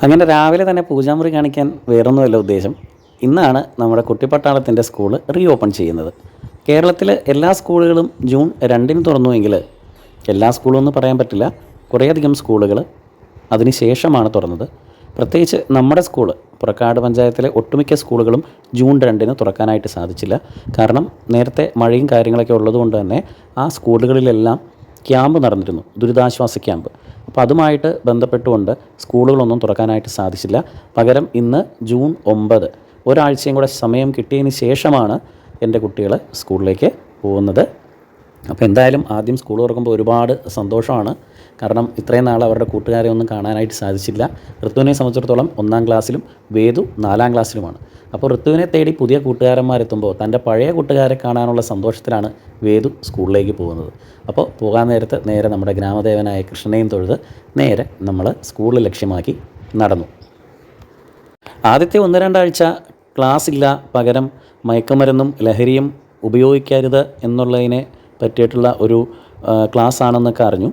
അങ്ങനെ രാവിലെ തന്നെ പൂജാമുറി കാണിക്കാൻ വേറൊന്നുമല്ല ഉദ്ദേശം. ഇന്നാണ് നമ്മുടെ കുട്ടിപ്പട്ടാളത്തിൻ്റെ സ്കൂൾ റീ ഓപ്പൺ ചെയ്യുന്നത്. കേരളത്തിലെ എല്ലാ സ്കൂളുകളും ജൂൺ 2-ന് തുറന്നുവെങ്കിൽ എല്ലാ സ്കൂളും എന്ന് പറയാൻ പറ്റില്ല, കുറേയധികം സ്കൂളുകൾ അതിന് ശേഷമാണ് തുറന്നത്. പ്രത്യേകിച്ച് നമ്മുടെ സ്കൂൾ പുറക്കാട് പഞ്ചായത്തിലെ ഒട്ടുമിക്ക സ്കൂളുകളും ജൂൺ 2-ന് തുറക്കാനായിട്ട് സാധിച്ചില്ല. കാരണം നേരത്തെ മഴയും കാര്യങ്ങളൊക്കെ ഉള്ളതുകൊണ്ട് തന്നെ ആ സ്കൂളുകളിലെല്ലാം ക്യാമ്പ് നടന്നിരുന്നു, ദുരിതാശ്വാസ ക്യാമ്പ്. അപ്പോൾ അതുമായിട്ട് ബന്ധപ്പെട്ടുകൊണ്ട് സ്കൂളുകളൊന്നും തുറക്കാനായിട്ട് സാധിച്ചില്ല. പകരം ഇന്ന് ജൂൺ 9, ഒരാഴ്ചയും കൂടെ സമയം കിട്ടിയതിന് ശേഷമാണ് എൻ്റെ കുട്ടികൾ സ്കൂളിലേക്ക് പോകുന്നത്. അപ്പോൾ എന്തായാലും ആദ്യം സ്കൂൾ തുറക്കുമ്പോൾ ഒരുപാട് സന്തോഷമാണ്. കാരണം ഇത്രയും നാൾ അവരുടെ കൂട്ടുകാരെ ഒന്നും കാണാനായിട്ട് സാധിച്ചില്ല. ഋത്തുവിനെ സംബന്ധിച്ചിടത്തോളം 1-ാം ക്ലാസ്സിലും വേദു 4-ാം ക്ലാസ്സിലുമാണ്. അപ്പോൾ ഋത്തുവിനെ തേടി പുതിയ കൂട്ടുകാരന്മാരെത്തുമ്പോൾ തൻ്റെ പഴയ കൂട്ടുകാരെ കാണാനുള്ള സന്തോഷത്തിലാണ് വേദു സ്കൂളിലേക്ക് പോകുന്നത്. അപ്പോൾ പോകാൻ നേരെ നമ്മുടെ ഗ്രാമദേവനായ കൃഷ്ണനെയും തൊഴുത് നേരെ നമ്മൾ സ്കൂൾ ലക്ഷ്യമാക്കി നടന്നു. ആദ്യത്തെ 1-2 ആഴ്ച ക്ലാസ് ഇല്ല, പകരം മയക്കുമരുന്നും ലഹരിയും ഉപയോഗിക്കരുത് എന്നുള്ളതിനെ പറ്റിയിട്ടുള്ള ഒരു ക്ലാസ് ആണെന്നൊക്കെ അറിഞ്ഞു.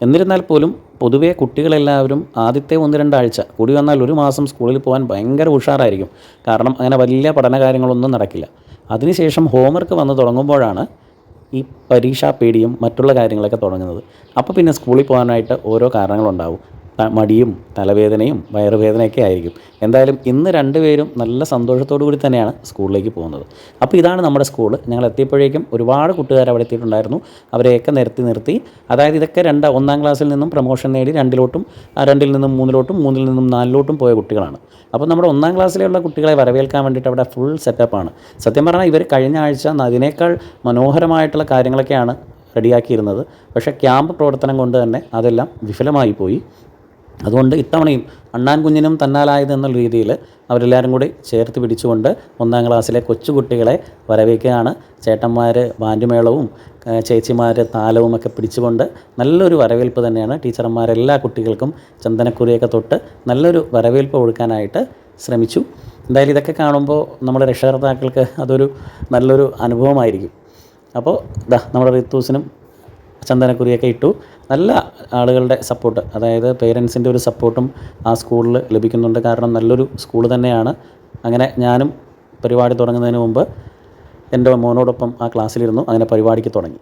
എന്നിരുന്നാൽ പോലും പൊതുവേ കുട്ടികളെല്ലാവരും ആദ്യത്തെ 1-2 ആഴ്ച കൂടി വന്നാൽ 1 മാസം സ്കൂളിൽ പോകാൻ ഭയങ്കര ഉഷാറായിരിക്കും. കാരണം അങ്ങനെ വലിയ പഠന കാര്യങ്ങളൊന്നും നടക്കില്ല. അതിനുശേഷം ഹോംവർക്ക് വന്ന് തുടങ്ങുമ്പോഴാണ് ഈ പരീക്ഷാ പേടിയും മറ്റുള്ള കാര്യങ്ങളൊക്കെ തുടങ്ങുന്നത്. അപ്പോൾ പിന്നെ സ്കൂളിൽ പോകാനായിട്ട് ഓരോ കാരണങ്ങളുണ്ടാവും. മടിയും തലവേദനയും വയറുവേദനയൊക്കെ ആയിരിക്കും. എന്തായാലും ഇന്ന് 2 പേരും നല്ല സന്തോഷത്തോടു കൂടി തന്നെയാണ് സ്കൂളിലേക്ക് പോകുന്നത്. അപ്പോൾ ഇതാണ് നമ്മുടെ സ്കൂൾ. ഞങ്ങൾ എത്തിയപ്പോഴേക്കും ഒരുപാട് കൂട്ടുകാർ അവിടെ എത്തിയിട്ടുണ്ടായിരുന്നു. അവരെയൊക്കെ നിർത്തി അതായത് ഇതൊക്കെ 1-ാം ക്ലാസ്സിൽ നിന്നും പ്രമോഷൻ നേടി 2-ലോട്ടും 2-ൽ നിന്നും 3-ലോട്ടും 3-ൽ നിന്നും 4-ലോട്ടും പോയ കുട്ടികളാണ്. അപ്പോൾ നമ്മുടെ 1-ാം ക്ലാസ്സിലുള്ള കുട്ടികളെ വരവേൽക്കാൻ വേണ്ടിയിട്ട് അവിടെ ഫുൾ സെറ്റപ്പാണ്. സത്യം പറഞ്ഞാൽ ഇവർ കഴിഞ്ഞ ആഴ്ച അതിനേക്കാൾ മനോഹരമായിട്ടുള്ള കാര്യങ്ങളൊക്കെയാണ് റെഡിയാക്കിയിരുന്നത്. പക്ഷേ ക്യാമ്പ് പ്രവർത്തനം കൊണ്ട് തന്നെ അതെല്ലാം വിഫലമായി പോയി. അതുകൊണ്ട് ഇത്തവണയും അണ്ണാൻ കുഞ്ഞിനും തന്നാലായത് എന്നുള്ള രീതിയിൽ അവരെല്ലാവരും കൂടി ചേർത്ത് പിടിച്ചുകൊണ്ട് 1-ാം ക്ലാസ്സിലെ കൊച്ചുകുട്ടികളെ വരവേൽക്കുകയാണ്. ചേട്ടന്മാർ ബാൻഡുമേളവും ചേച്ചിമാർ താലവും ഒക്കെ പിടിച്ചുകൊണ്ട് നല്ലൊരു വരവേൽപ്പ് തന്നെയാണ്. ടീച്ചർമാരെല്ലാ കുട്ടികൾക്കും ചന്ദനക്കുറിയൊക്കെ തൊട്ട് നല്ലൊരു വരവേൽപ്പ് കൊടുക്കാനായിട്ട് ശ്രമിച്ചു. എന്തായാലും ഇതൊക്കെ കാണുമ്പോൾ നമ്മുടെ രക്ഷകർത്താക്കൾക്ക് അതൊരു നല്ലൊരു അനുഭവമായിരിക്കും. അപ്പോൾ നമ്മുടെ ഋത്തൂസിനും ചന്ദനക്കുറിയൊക്കെ ഇട്ടു. നല്ല ആളുകളുടെ സപ്പോർട്ട്, അതായത് പേരൻസിൻ്റെ ഒരു സപ്പോർട്ടും ആ സ്കൂളിൽ ലഭിക്കുന്നുണ്ട്. കാരണം നല്ലൊരു സ്കൂൾ തന്നെയാണ്. അങ്ങനെ ഞാനും പരിപാടി തുടങ്ങുന്നതിന് മുമ്പ് എൻ്റെ മോനോടൊപ്പം ആ ക്ലാസ്സിലിരുന്നു. അങ്ങനെ പരിപാടിക്ക് തുടങ്ങി.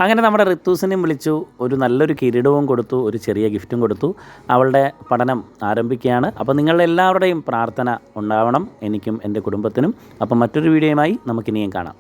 അങ്ങനെ നമ്മുടെ ഋത്തൂസിനെയും വിളിച്ചു, ഒരു നല്ലൊരു കിരീടവും കൊടുത്തു, ഒരു ചെറിയ ഗിഫ്റ്റും കൊടുത്തു. അവളുടെ പഠനം ആരംഭിക്കുകയാണ്. അപ്പോൾ നിങ്ങളുടെ എല്ലാവരുടെയും പ്രാർത്ഥന ഉണ്ടാവണം, എനിക്കും എൻ്റെ കുടുംബത്തിനും. അപ്പം മറ്റൊരു വീഡിയോയുമായി നമുക്കിനിയും കാണാം.